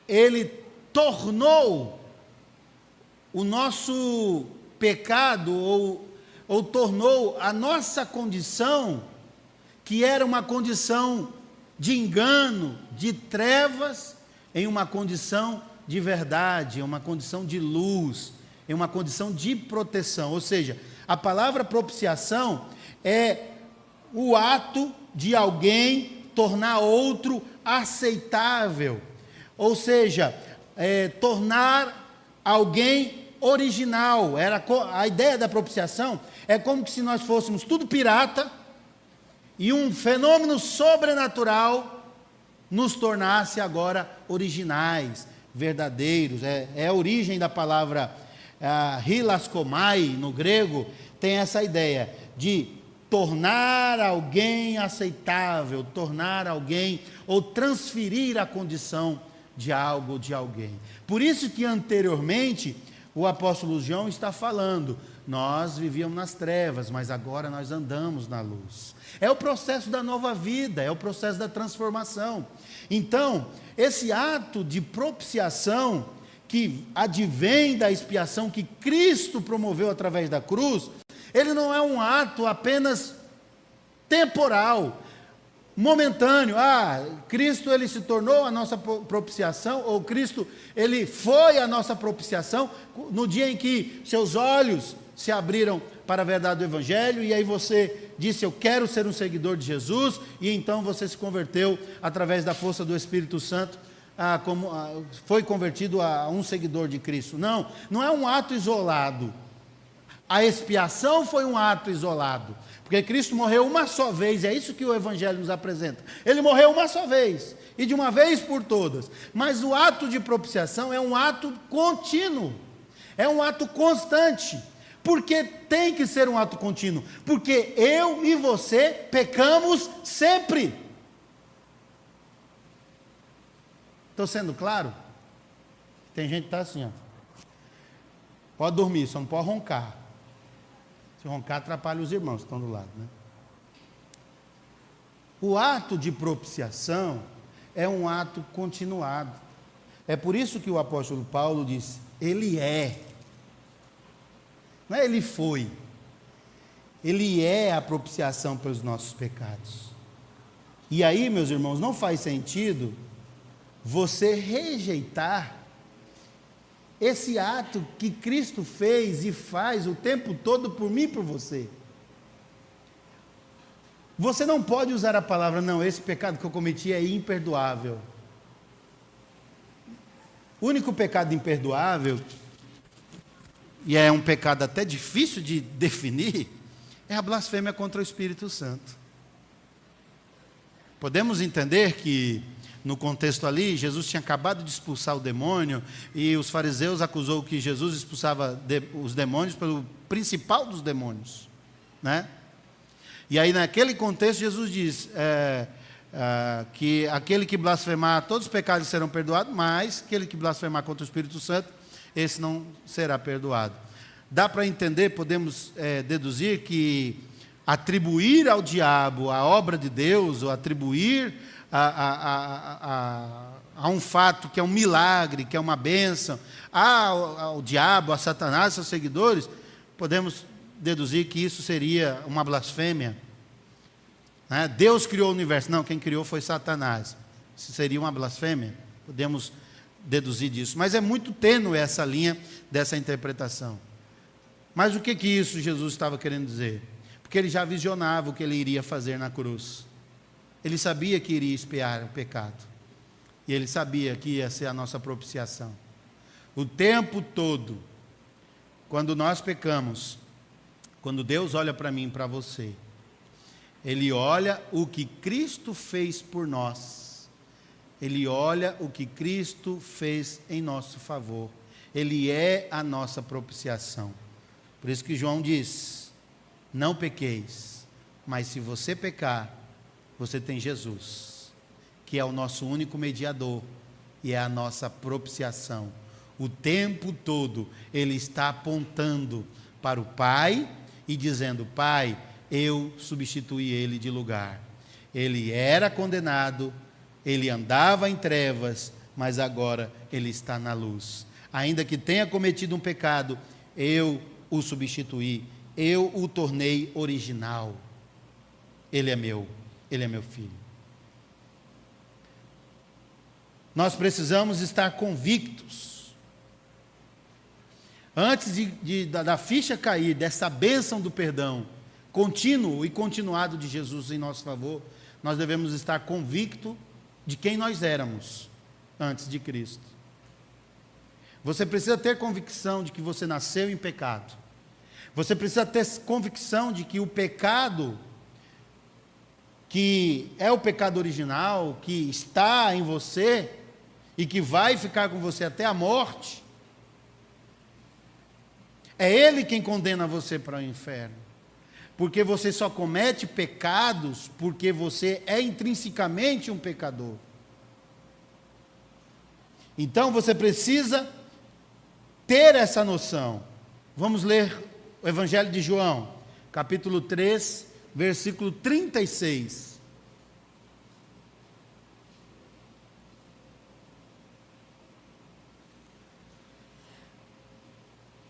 ele tornou o nosso pecado, ou tornou a nossa condição, que era uma condição de engano, de trevas, em uma condição de verdade, em uma condição de luz, em uma condição de proteção. Ou seja, a palavra propiciação é o ato de alguém tornar outro aceitável, ou seja, tornar alguém original. A ideia da propiciação é como se nós fôssemos tudo pirata e um fenômeno sobrenatural nos tornasse agora originais, verdadeiros. É a origem da palavra hilaskomai, no grego, tem essa ideia de tornar alguém aceitável, tornar alguém, ou transferir a condição de algo ou de alguém. Por isso que anteriormente o apóstolo João está falando, nós vivíamos nas trevas, mas agora nós andamos na luz. É o processo da nova vida, é o processo da transformação. Então, esse ato de propiciação, que advém da expiação que Cristo promoveu através da cruz, ele não é um ato apenas temporal, momentâneo. Cristo, ele se tornou a nossa propiciação, ou Cristo, ele foi a nossa propiciação no dia em que seus olhos se abriram para a verdade do Evangelho, e aí você disse, eu quero ser um seguidor de Jesus, e então você se converteu através da força do Espírito Santo, foi convertido a um seguidor de Cristo. Não é um ato isolado. A expiação foi um ato isolado, porque Cristo morreu uma só vez, é isso que o Evangelho nos apresenta. Ele morreu uma só vez, e de uma vez por todas. Mas o ato de propiciação é um ato contínuo, é um ato constante. Por que tem que ser um ato contínuo? Porque eu e você pecamos sempre. Estou sendo claro? Tem gente que está assim, ó. Pode dormir, só não pode roncar. Se roncar, atrapalha os irmãos que estão do lado, né? O ato de propiciação é um ato continuado. É por isso que o apóstolo Paulo disse, ele é. Não é ele foi. Ele é a propiciação pelos nossos pecados. E aí, meus irmãos, não faz sentido você rejeitar esse ato que Cristo fez e faz o tempo todo por mim e por você. Você não pode usar a palavra, não, esse pecado que eu cometi é imperdoável. O único pecado imperdoável, e é um pecado até difícil de definir, é a blasfêmia contra o Espírito Santo. Podemos entender que no contexto ali, Jesus tinha acabado de expulsar o demônio, e os fariseus acusou que Jesus expulsava os demônios pelo principal dos demônios, né? E aí naquele contexto Jesus diz que aquele que blasfemar, todos os pecados serão perdoados, mas aquele que blasfemar contra o Espírito Santo, esse não será perdoado. Dá para entender, podemos deduzir que atribuir ao diabo a obra de Deus, ou atribuir a a um fato que é um milagre, que é uma bênção, ao diabo, a Satanás, seus seguidores, podemos deduzir que isso seria uma blasfêmia. Deus criou o universo. Não, quem criou foi Satanás. Isso seria uma blasfêmia? Podemos deduzir disso. Mas é muito tênue essa linha dessa interpretação. Mas o que isso Jesus estava querendo dizer? Porque ele já visionava o que ele iria fazer na cruz. Ele sabia que iria expiar o pecado. E ele sabia que ia ser a nossa propiciação. O tempo todo, quando nós pecamos, quando Deus olha para mim e para você, Ele olha o que Cristo fez por nós. Ele olha o que Cristo fez em nosso favor. Ele é a nossa propiciação. Por isso que João diz: não pequeis, mas se você pecar, você tem Jesus, que é o nosso único mediador e é a nossa propiciação. O tempo todo Ele está apontando para o Pai e dizendo: Pai, eu substituí Ele de lugar. Ele era condenado, Ele andava em trevas, mas agora Ele está na luz. Ainda que tenha cometido um pecado, eu o substituí, eu o tornei original. Ele é meu filho. Nós precisamos estar convictos. Antes da ficha cair, dessa bênção do perdão contínuo e continuado de Jesus em nosso favor, nós devemos estar convictos de quem nós éramos antes de Cristo. Você precisa ter convicção de que você nasceu em pecado. Você precisa ter convicção de que o pecado, que é o pecado original, que está em você e que vai ficar com você até a morte, é Ele quem condena você para o inferno. Porque você só comete pecados porque você é intrinsecamente um pecador. Então você precisa ter essa noção. Vamos ler o Evangelho de João, capítulo 3, versículo 36.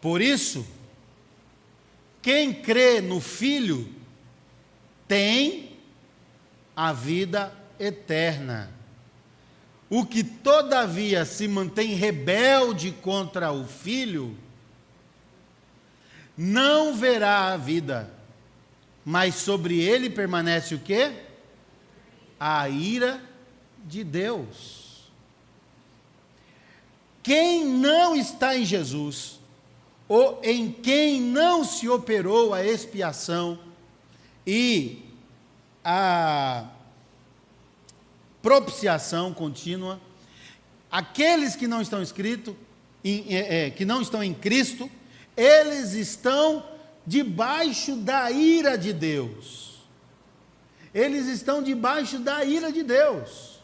Por isso, quem crê no Filho tem a vida eterna. O que todavia se mantém rebelde contra o Filho, não verá a vida, mas sobre ele permanece o quê? A ira de Deus. Quem não está em Jesus, ou em quem não se operou a expiação e a propiciação contínua, aqueles que não estão que não estão em Cristo, eles estão debaixo da ira de Deus. Eles estão debaixo da ira de Deus.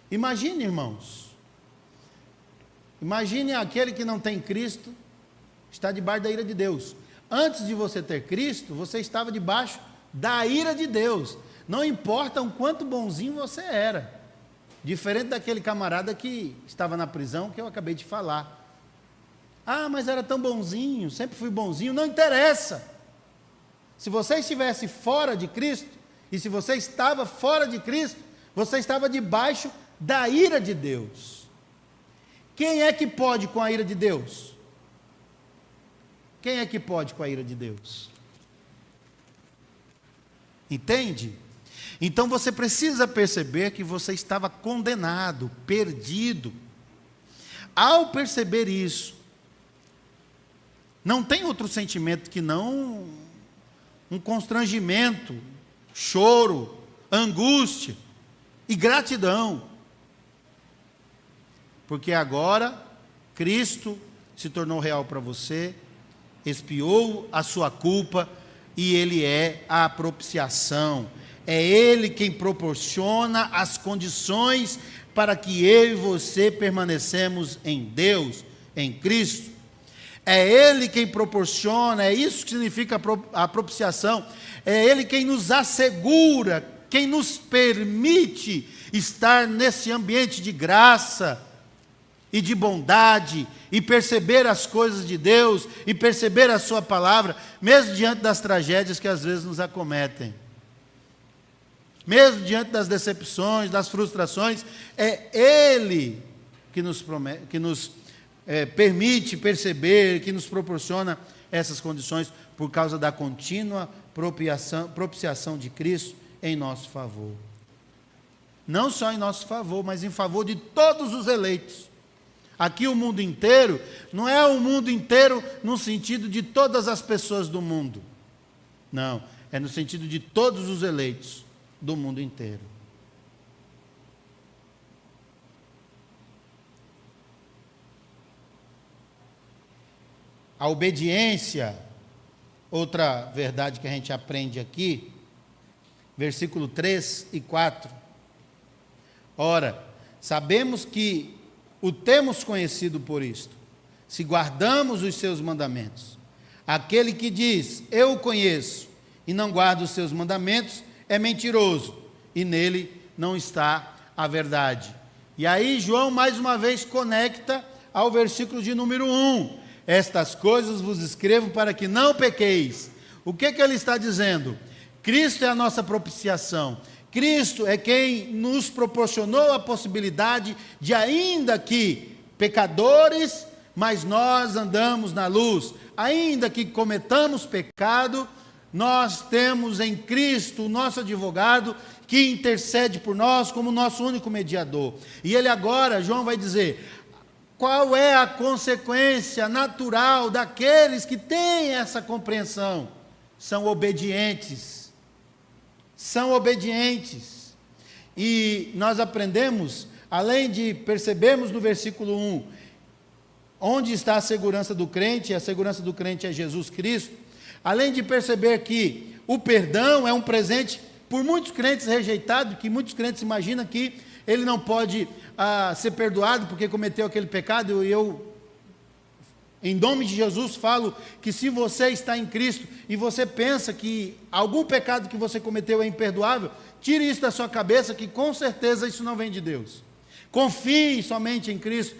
Imagine, irmãos. Imagine aquele que não tem Cristo, está debaixo da ira de Deus. Antes de você ter Cristo, você estava debaixo da ira de Deus. Não importa o quanto bonzinho você era. Diferente daquele camarada que estava na prisão, que eu acabei de falar. Ah, mas era tão bonzinho, sempre fui bonzinho. Não interessa. Se você estivesse fora de Cristo, e se você estava fora de Cristo, você estava debaixo da ira de Deus. Quem é que pode com a ira de Deus? Quem é que pode com a ira de Deus? Entende? Então você precisa perceber que você estava condenado, perdido. Ao perceber isso, não tem outro sentimento que não um constrangimento, choro, angústia e gratidão. Porque agora Cristo se tornou real para você, expiou a sua culpa e Ele é a propiciação. É Ele quem proporciona as condições para que eu e você permanecemos em Deus, em Cristo. É Ele quem proporciona, é isso que significa a propiciação. É Ele quem nos assegura quem nos permite estar nesse ambiente de graça e de bondade, e perceber as coisas de Deus, e perceber a sua palavra, mesmo diante das tragédias que às vezes nos acometem. Mesmo diante das decepções, das frustrações, é Ele que nos permite perceber, que nos proporciona essas condições, por causa da contínua propiciação de Cristo em nosso favor. Não só em nosso favor, mas em favor de todos os eleitos. Aqui o mundo inteiro, não é o mundo inteiro no sentido de todas as pessoas do mundo. Não, é no sentido de todos os eleitos do mundo inteiro. A obediência, outra verdade que a gente aprende aqui, versículo 3 e 4. Ora, sabemos que o temos conhecido por isto, se guardamos os seus mandamentos. Aquele que diz, eu o conheço, e não guarda os seus mandamentos, é mentiroso, e nele não está a verdade. E aí João mais uma vez conecta ao versículo de número 1. Estas coisas vos escrevo para que não pequeis. O que ele está dizendo? Cristo é a nossa propiciação. Cristo é quem nos proporcionou a possibilidade de, ainda que pecadores, mas nós andamos na luz. Ainda que cometamos pecado, nós temos em Cristo o nosso advogado que intercede por nós como nosso único mediador. E ele agora, João vai dizer, qual é a consequência natural daqueles que têm essa compreensão? São obedientes. São obedientes. E nós aprendemos, além de percebermos no versículo 1, onde está a segurança do crente, e a segurança do crente é Jesus Cristo, além de perceber que o perdão é um presente por muitos crentes rejeitado, que muitos crentes imaginam que ele não pode ser perdoado porque cometeu aquele pecado, e eu, em nome de Jesus, falo que se você está em Cristo e você pensa que algum pecado que você cometeu é imperdoável, tire isso da sua cabeça, que com certeza isso não vem de Deus. Confie somente em Cristo,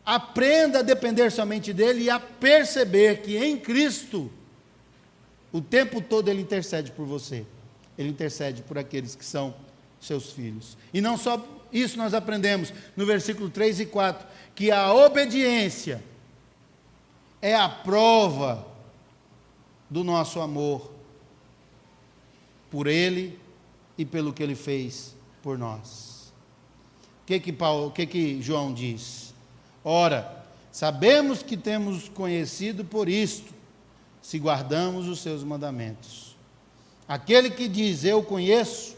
aprenda a depender somente dEle e a perceber que em Cristo, o tempo todo Ele intercede por você. Ele intercede por aqueles que são seus filhos. E não só isso, nós aprendemos no versículo 3 e 4, que a obediência é a prova do nosso amor por Ele e pelo que Ele fez por nós. O que João diz? Ora, sabemos que temos conhecido por isto, se guardamos os seus mandamentos. Aquele que diz, eu conheço,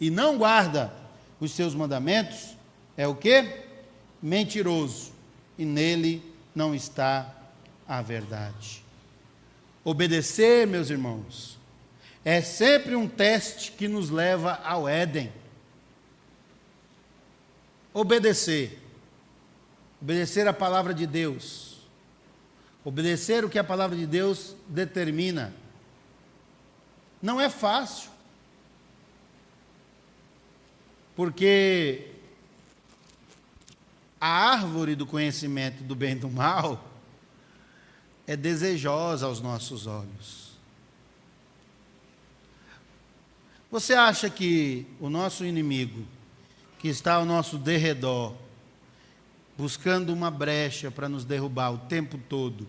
e não guarda os seus mandamentos, é o quê? Mentiroso, e nele não está a verdade. Obedecer, meus irmãos, é sempre um teste que nos leva ao Éden. Obedecer a palavra de Deus, obedecer o que a palavra de Deus determina, não é fácil, porque a árvore do conhecimento do bem e do mal é desejosa aos nossos olhos. Você acha que o nosso inimigo, que está ao nosso derredor, buscando uma brecha para nos derrubar o tempo todo,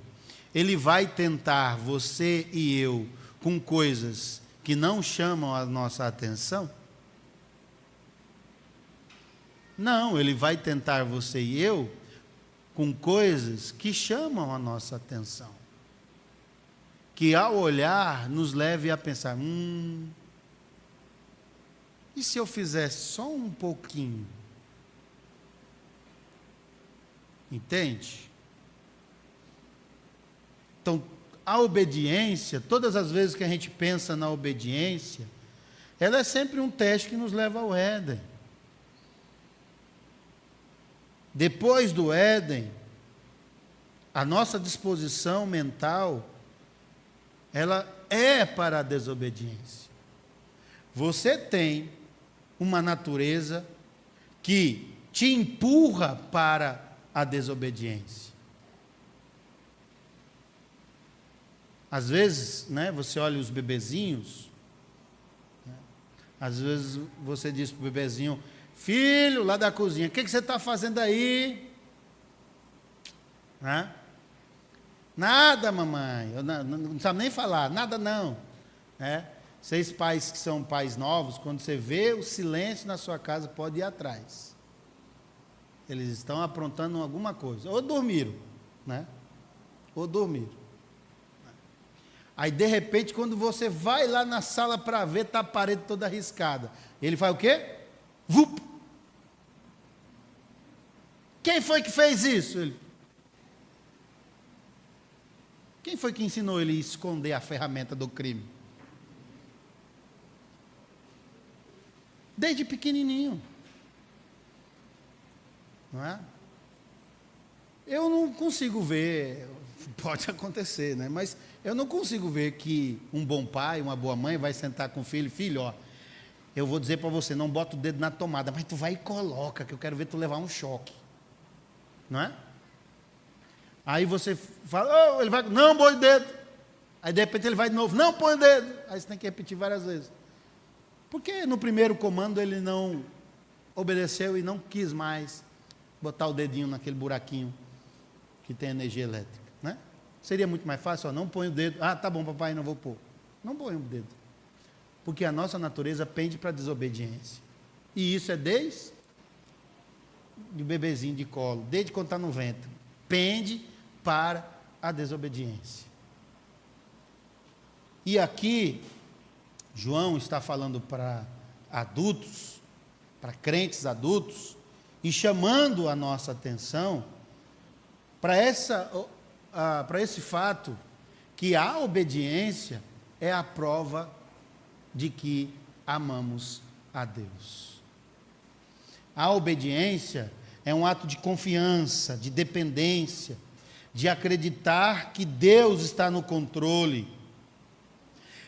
ele vai tentar você e eu com coisas que não chamam a nossa atenção? Não, ele vai tentar você e eu com coisas que chamam a nossa atenção, que ao olhar nos leve a pensar, e se eu fizesse só um pouquinho? Entende? Então, a obediência, todas as vezes que a gente pensa na obediência, ela é sempre um teste que nos leva ao Éden. Depois do Éden, a nossa disposição mental, ela é para a desobediência. Você tem uma natureza que te empurra para a desobediência. Às vezes, né, você olha os bebezinhos, né, às vezes você diz para o bebezinho: filho, lá da cozinha, o que você está fazendo aí? Né? Nada, mamãe, eu não sabe nem falar, nada não. Né? Vocês pais que são pais novos, quando você vê o silêncio na sua casa, pode ir atrás. Eles estão aprontando alguma coisa, ou dormiram, né? Ou dormiram. Aí, de repente, quando você vai lá na sala para ver, está a parede toda arriscada. Ele faz o quê? Vup! Quem foi que fez isso? Quem foi que ensinou ele a esconder a ferramenta do crime? Desde pequenininho. Não é? Eu não consigo ver, pode acontecer, né? Mas eu não consigo ver que um bom pai, uma boa mãe vai sentar com o filho: filho, ó, eu vou dizer para você, não bota o dedo na tomada, mas tu vai e coloca, que eu quero ver tu levar um choque. Não é? Aí você fala: oh, ele vai, não, põe o dedo. Aí de repente ele vai de novo: não, põe o dedo. Aí você tem que repetir várias vezes. Porque no primeiro comando ele não obedeceu e não quis mais botar o dedinho naquele buraquinho que tem energia elétrica, né? Seria muito mais fácil: ó, não põe o dedo. Ah, tá bom, papai, não vou pôr. Não põe o dedo. Porque a nossa natureza pende para a desobediência. E isso é desde o bebezinho de colo, desde quando está no ventre. Pende para a desobediência. E aqui, João está falando para adultos, para crentes adultos, e chamando a nossa atenção para esse fato que a obediência é a prova de que amamos a Deus. A obediência é um ato de confiança, de dependência, de acreditar que Deus está no controle.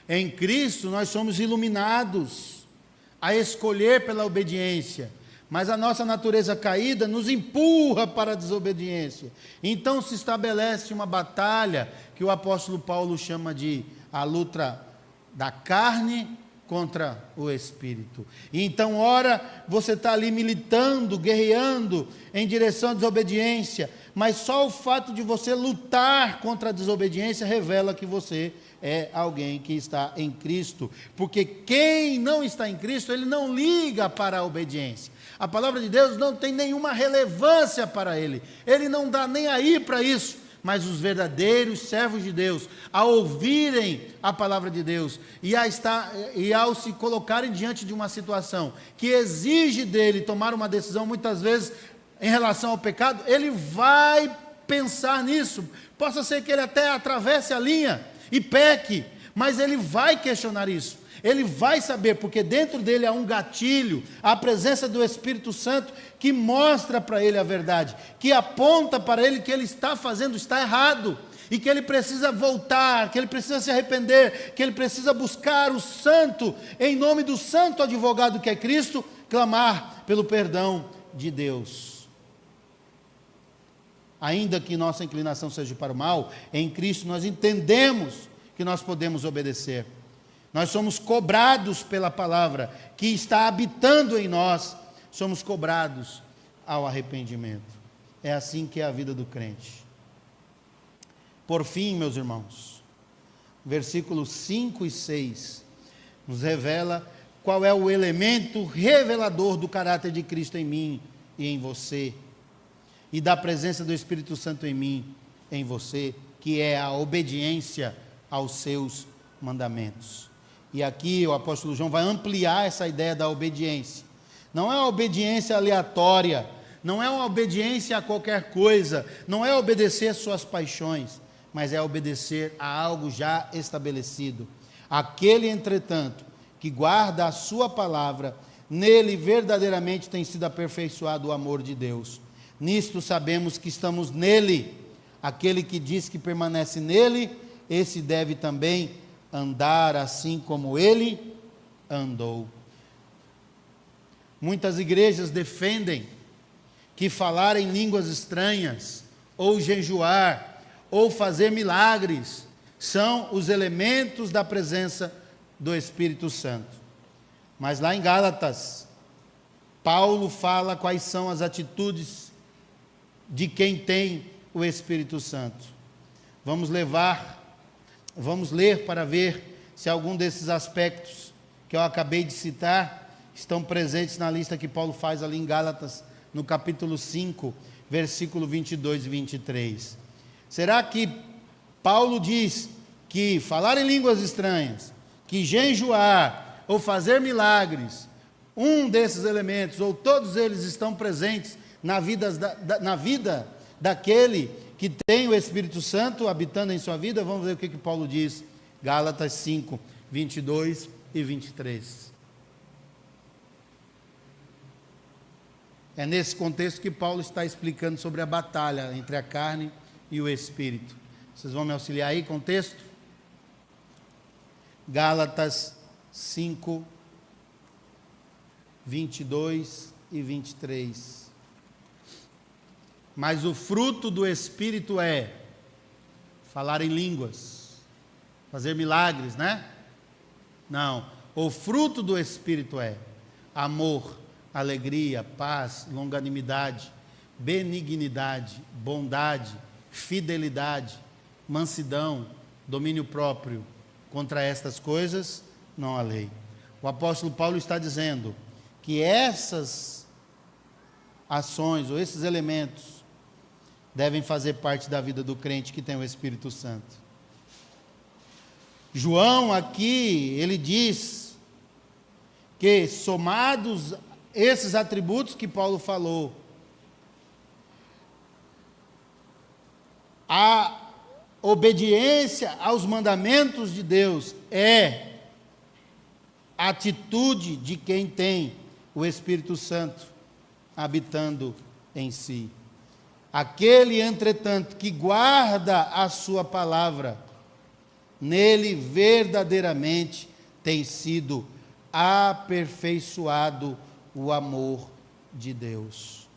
Em Cristo nós somos iluminados a escolher pela obediência, mas a nossa natureza caída nos empurra para a desobediência. Então se estabelece uma batalha que o apóstolo Paulo chama de a luta da carne contra o Espírito. E então, ora, você está ali militando, guerreando em direção à desobediência, mas só o fato de você lutar contra a desobediência revela que você é alguém que está em Cristo, porque quem não está em Cristo, ele não liga para a obediência. A palavra de Deus não tem nenhuma relevância para ele não dá nem aí para isso. Mas os verdadeiros servos de Deus, ao ouvirem a palavra de Deus e ao se colocarem diante de uma situação que exige dele tomar uma decisão, muitas vezes em relação ao pecado, ele vai pensar nisso. Possa ser que ele até atravesse a linha e peque, mas ele vai questionar isso. Ele vai saber, porque dentro dele há um gatilho, a presença do Espírito Santo que mostra para ele a verdade, que aponta para ele que ele está fazendo, está errado, e que ele precisa voltar, que ele precisa se arrepender, que ele precisa buscar o santo, em nome do santo advogado que é Cristo, clamar pelo perdão de Deus. Ainda que nossa inclinação seja para o mal, em Cristo nós entendemos que nós podemos obedecer. Nós somos cobrados pela palavra que está habitando em nós, somos cobrados ao arrependimento. É assim que é a vida do crente. Por fim, meus irmãos, versículos 5 e 6 nos revela qual é o elemento revelador do caráter de Cristo em mim e em você, e da presença do Espírito Santo em mim, em você, que é a obediência aos seus mandamentos. E aqui o apóstolo João vai ampliar essa ideia da obediência. Não é uma obediência aleatória, não é uma obediência a qualquer coisa, não é obedecer às suas paixões, mas é obedecer a algo já estabelecido. Aquele, entretanto, que guarda a sua palavra, nele verdadeiramente tem sido aperfeiçoado o amor de Deus. Nisto sabemos que estamos nele. Aquele que diz que permanece nele, esse deve também andar assim como ele andou. Muitas igrejas defendem que falar em línguas estranhas, ou jejuar, ou fazer milagres, são os elementos da presença do Espírito Santo. Mas lá em Gálatas, Paulo fala quais são as atitudes de quem tem o Espírito Santo. Vamos ler para ver se algum desses aspectos que eu acabei de citar estão presentes na lista que Paulo faz ali em Gálatas, no capítulo 5, versículo 22 e 23. Será que Paulo diz que falar em línguas estranhas, que jejuar ou fazer milagres, um desses elementos, ou todos eles estão presentes na vida daquele que tem o Espírito Santo habitando em sua vida? Vamos ver o que Paulo diz, Gálatas 5, 22 e 23. É nesse contexto que Paulo está explicando sobre a batalha entre a carne e o Espírito. Vocês vão me auxiliar aí com o texto? Gálatas 5, 22 e 23. Mas o fruto do Espírito é falar em línguas, fazer milagres, né? Não, o fruto do Espírito é amor, alegria, paz, longanimidade, benignidade, bondade, fidelidade, mansidão, domínio próprio. Contra estas coisas não há lei. O apóstolo Paulo está dizendo que essas ações ou esses elementos devem fazer parte da vida do crente que tem o Espírito Santo. João aqui, ele diz que somados esses atributos que Paulo falou, a obediência aos mandamentos de Deus é a atitude de quem tem o Espírito Santo habitando em si. Aquele, entretanto, que guarda a sua palavra, nele verdadeiramente tem sido aperfeiçoado o amor de Deus.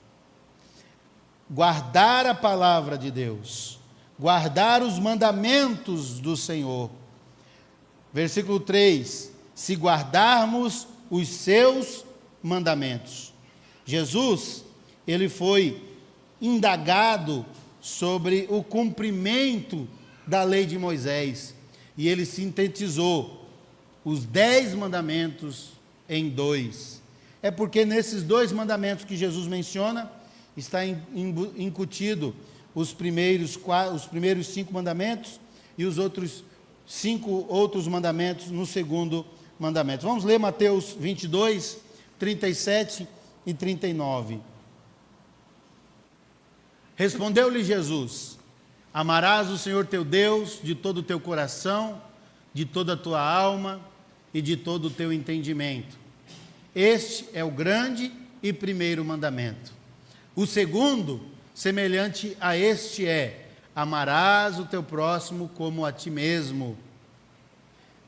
Guardar a palavra de Deus, guardar os mandamentos do Senhor. Versículo 3: se guardarmos os seus mandamentos. Jesus, ele foi indagado sobre o cumprimento da lei de Moisés, e ele sintetizou os 10 mandamentos em 2. É porque nesses 2 mandamentos que Jesus menciona, está incutido os primeiros 5 mandamentos e os outros 5 outros mandamentos no segundo mandamento. Vamos ler Mateus 22, 37 e 39. Respondeu-lhe Jesus: amarás o Senhor teu Deus de todo o teu coração, de toda a tua alma e de todo o teu entendimento. Este é o grande e primeiro mandamento. O segundo, semelhante a este, é: amarás o teu próximo como a ti mesmo.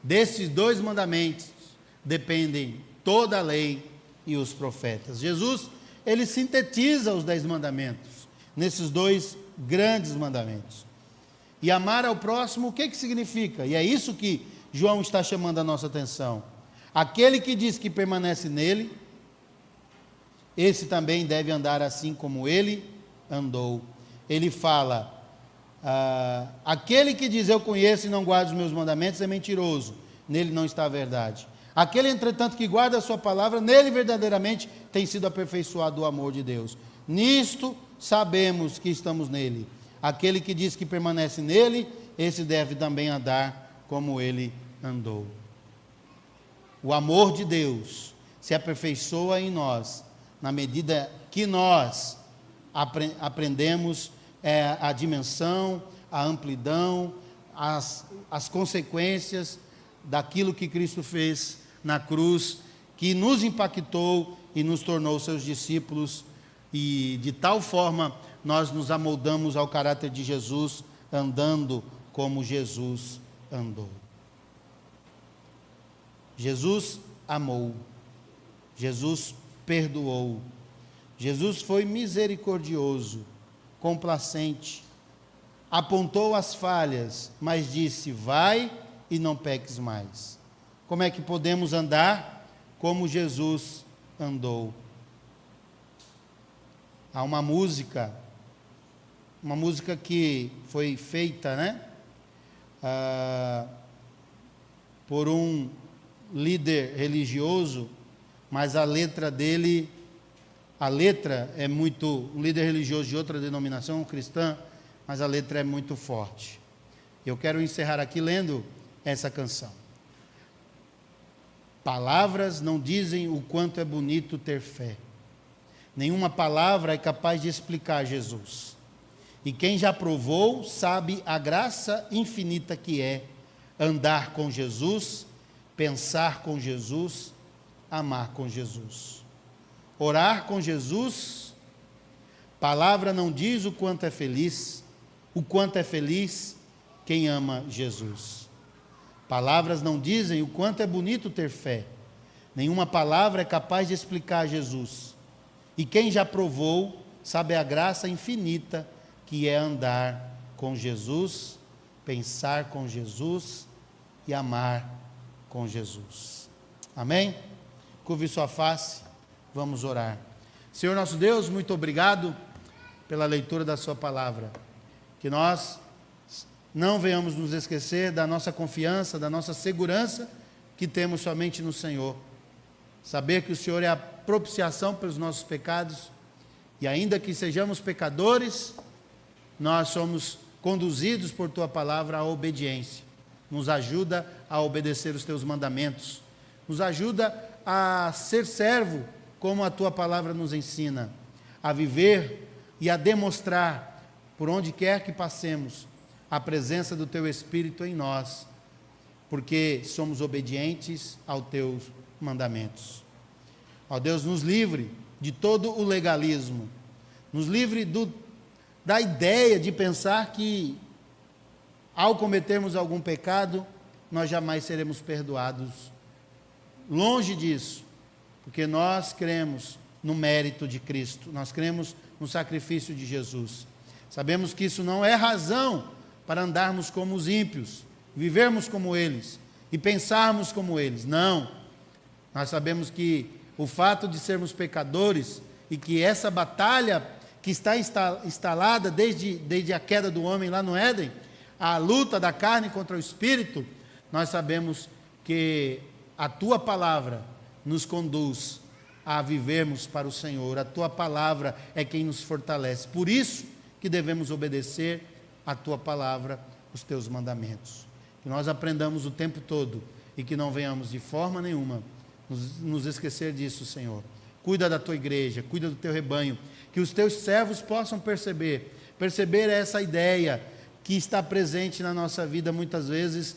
Desses 2 mandamentos dependem toda a lei e os profetas. Jesus, ele sintetiza os 10 mandamentos nesses 2 grandes mandamentos. E amar ao próximo, o que significa? E é isso que João está chamando a nossa atenção. Aquele que diz que permanece nele, esse também deve andar assim como ele andou. Ele fala, aquele que diz eu conheço e não guarda os meus mandamentos é mentiroso, nele não está a verdade. Aquele, entretanto, que guarda a sua palavra, nele verdadeiramente tem sido aperfeiçoado o amor de Deus. Nisto sabemos que estamos nele. Aquele que diz que permanece nele, esse deve também andar como ele andou. O amor de Deus se aperfeiçoa em nós, na medida que nós aprendemos a dimensão, a amplidão, as consequências daquilo que Cristo fez na cruz, que nos impactou e nos tornou seus discípulos, e de tal forma nós nos amoldamos ao caráter de Jesus, andando como Jesus andou. Jesus amou, Jesus perdoou. Jesus foi misericordioso, complacente, apontou as falhas, mas disse: vai e não peques mais. Como é que podemos andar como Jesus andou? Há uma música que foi feita, por um líder religioso, mas a letra é muito, um líder religioso de outra denominação cristã, mas a letra é muito forte. Eu quero encerrar aqui lendo essa canção. Palavras não dizem o quanto é bonito ter fé. Nenhuma palavra é capaz de explicar Jesus. E quem já provou sabe a graça infinita que é andar com Jesus, pensar com Jesus, amar com Jesus. Orar com Jesus, palavra não diz o quanto é feliz quem ama Jesus. Palavras não dizem o quanto é bonito ter fé. Nenhuma palavra é capaz de explicar Jesus. E quem já provou sabe a graça infinita que é andar com Jesus, pensar com Jesus e amar com Jesus. Amém? Curve sua face, vamos orar. Senhor nosso Deus, muito obrigado pela leitura da sua palavra. Que nós não venhamos nos esquecer da nossa confiança, da nossa segurança que temos somente no Senhor. Saber que o Senhor é a propiciação pelos nossos pecados, e ainda que sejamos pecadores, nós somos conduzidos por Tua palavra à obediência. Nos ajuda a obedecer os Teus mandamentos. Nos ajuda a ser servo, como a Tua palavra nos ensina. A viver e a demonstrar, por onde quer que passemos, a presença do Teu Espírito em nós, porque somos obedientes aos Teus mandamentos. Ó Deus, nos livre de todo o legalismo, nos livre da ideia de pensar que, ao cometermos algum pecado, nós jamais seremos perdoados. Longe disso, porque nós cremos no mérito de Cristo, nós cremos no sacrifício de Jesus. Sabemos que isso não é razão para andarmos como os ímpios, vivermos como eles e pensarmos como eles. Não, nós sabemos que o fato de sermos pecadores e que essa batalha que está instalada desde a queda do homem lá no Éden, a luta da carne contra o Espírito, nós sabemos que a Tua palavra nos conduz a vivermos para o Senhor. A Tua palavra é quem nos fortalece. Por isso que devemos obedecer a Tua palavra, os Teus mandamentos. Que nós aprendamos o tempo todo e que não venhamos de forma nenhuma nos esquecer disso, Senhor. Cuida da Tua igreja, cuida do Teu rebanho, que os Teus servos possam perceber essa ideia que está presente na nossa vida. Muitas vezes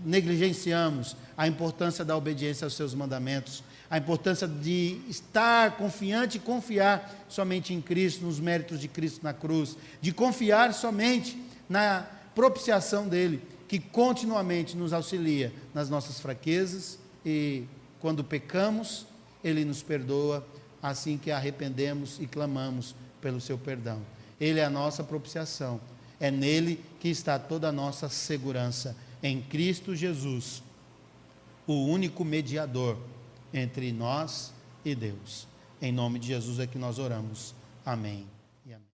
negligenciamos a importância da obediência aos Seus mandamentos, a importância de estar confiante e confiar somente em Cristo, nos méritos de Cristo na cruz, de confiar somente na propiciação dEle, que continuamente nos auxilia nas nossas fraquezas, e quando pecamos, Ele nos perdoa, assim que arrependemos e clamamos pelo seu perdão. Ele é a nossa propiciação, é nele que está toda a nossa segurança, em Cristo Jesus, o único mediador entre nós e Deus. Em nome de Jesus é que nós oramos. Amém.